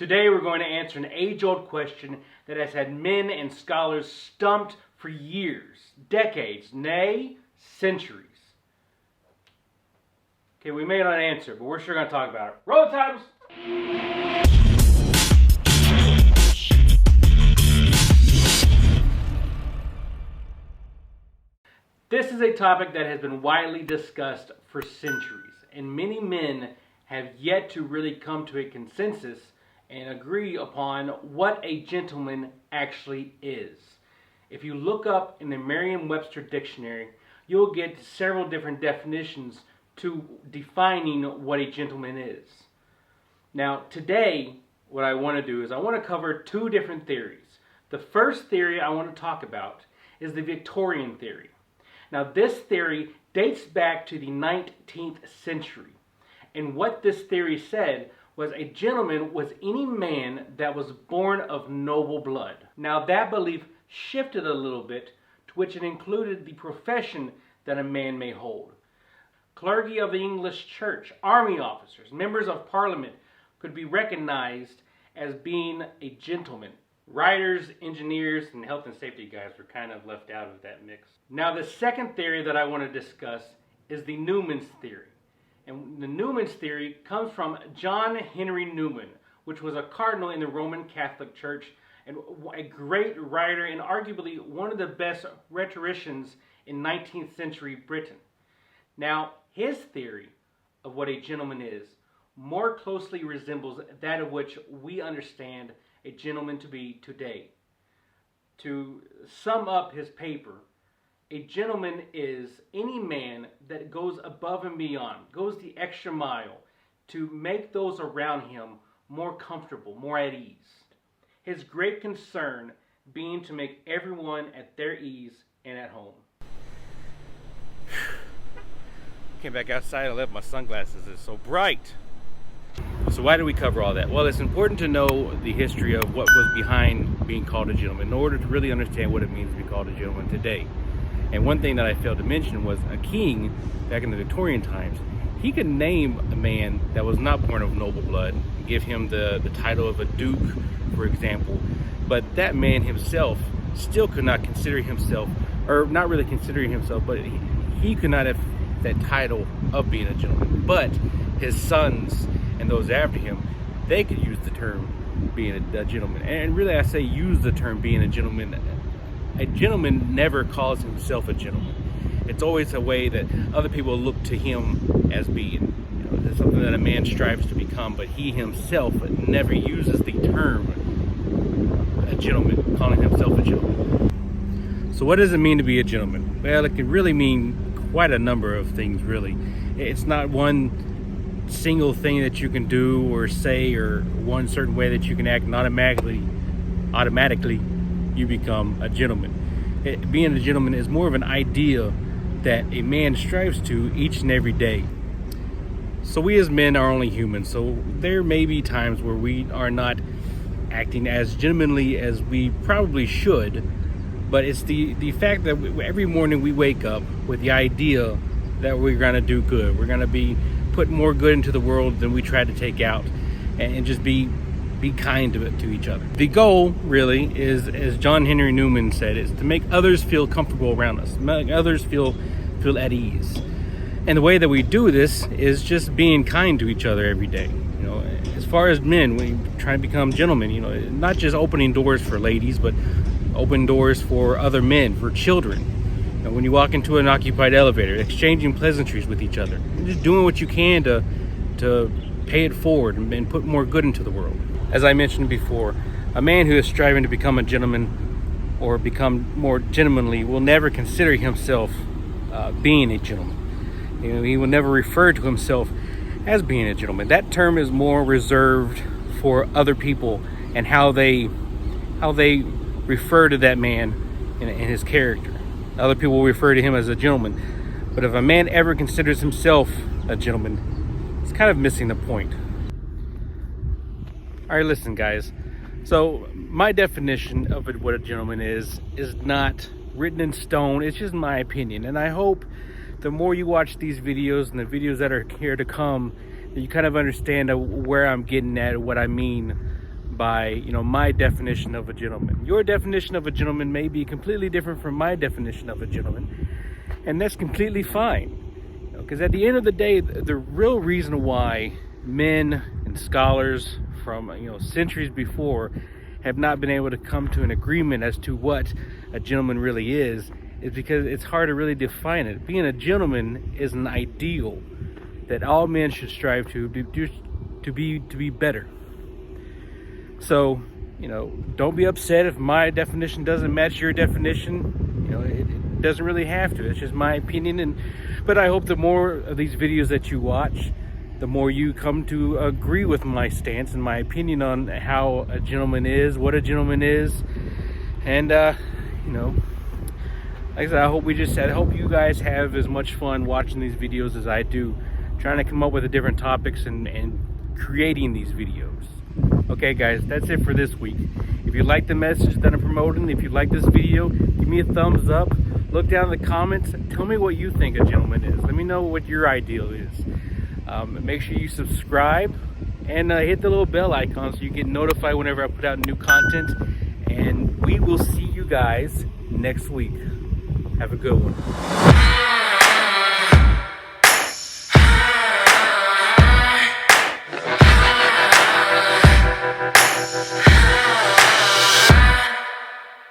Today we're going to answer an age-old question that has had men and scholars stumped for years, decades, nay, centuries. Okay, we may not answer, but we're sure going to talk about it. Roll the titles! This is a topic that has been widely discussed for centuries, and many men have yet to really come to a consensus and agree upon what a gentleman actually is. If you look up in the Merriam-Webster dictionary, you'll get several different definitions to defining what a gentleman is. Now, today, what I want to do is I want to cover two different theories. The first theory I want to talk about is the Victorian theory. Now, this theory dates back to the 19th century. And what this theory said was a gentleman was any man that was born of noble blood. Now, that belief shifted a little bit, to which it included the profession that a man may hold. Clergy of the English church, army officers, members of parliament could be recognized as being a gentleman. Writers, engineers, and health and safety guys were kind of left out of that mix. Now, the second theory that I want to discuss is the Newman's theory. And the Newman's theory comes from John Henry Newman, which was a cardinal in the Roman Catholic Church and a great writer and arguably one of the best rhetoricians in 19th century Britain. Now, his theory of what a gentleman is more closely resembles that of which we understand a gentleman to be today. To sum up his paper, a gentleman is any man that goes above and beyond, goes the extra mile to make those around him more comfortable, more at ease. His great concern being to make everyone at their ease and at home. Came back outside and left my sunglasses. It's so bright. So why do we cover all that? Well, it's important to know the history of what was behind being called a gentleman in order to really understand what it means to be called a gentleman today. And one thing that I failed to mention was a king back in the Victorian times. He could name a man that was not born of noble blood, give him the title of a duke, for example, but that man himself still could not consider himself, or not really considering himself, but he could not have that title of being a gentleman. But his sons and those after him, they could use the term being a gentleman. And really, I say use the term being a gentleman. A gentleman never calls himself a gentleman. It's always a way that other people look to him as being. It's something that a man strives to become, but he himself never uses the term a gentleman, calling himself a gentleman. So what does it mean to be a gentleman? Well, it can really mean quite a number of things, really. It's not one single thing that you can do or say, or one certain way that you can act, and automatically you become a gentleman. Being a gentleman is more of an idea that a man strives to each and every day. So we as men are only human, so there may be times where we are not acting as gentlemanly as we probably should, but it's the fact that every morning we wake up with the idea that we're going to do good. We're going to be put more good into the world than we try to take out, and just be kind to each other. The goal really is, as John Henry Newman said, is to make others feel comfortable around us, make others feel at ease. And the way that we do this is just being kind to each other every day. As far as men, we try to become gentlemen, not just opening doors for ladies, but open doors for other men, for children. When you walk into an occupied elevator, exchanging pleasantries with each other, just doing what you can to pay it forward and put more good into the world. As I mentioned before, a man who is striving to become a gentleman or become more gentlemanly will never consider himself being a gentleman. He will never refer to himself as being a gentleman. That term is more reserved for other people and how they refer to that man and his character. Other people will refer to him as a gentleman. But if a man ever considers himself a gentleman, it's kind of missing the point. All right, listen, guys. So my definition of what a gentleman is not written in stone. It's just my opinion. And I hope the more you watch these videos and the videos that are here to come, that you kind of understand where I'm getting at, what I mean by, you know, my definition of a gentleman. Your definition of a gentleman may be completely different from my definition of a gentleman, and that's completely fine. Because at the end of the day, the real reason why men and scholars from, you know, centuries before have not been able to come to an agreement as to what a gentleman really is because it's hard to really define it. Being a gentleman is an ideal that all men should strive to be better. So, you know, don't be upset if my definition doesn't match your definition. You know, it doesn't really have to. It's just my opinion. But I hope the more of these videos that you watch, the more you come to agree with my stance and my opinion on how a gentleman is, what a gentleman is. And, you know, like I said, I hope you guys have as much fun watching these videos as I do, trying to come up with the different topics and creating these videos. Okay guys, that's it for this week. If you like the message that I'm promoting, if you like this video, give me a thumbs up. Look down in the comments, tell me what you think a gentleman is. Let me know what your ideal is. Make sure you subscribe and hit the little bell icon so you get notified whenever I put out new content. And we will see you guys next week. Have a good one.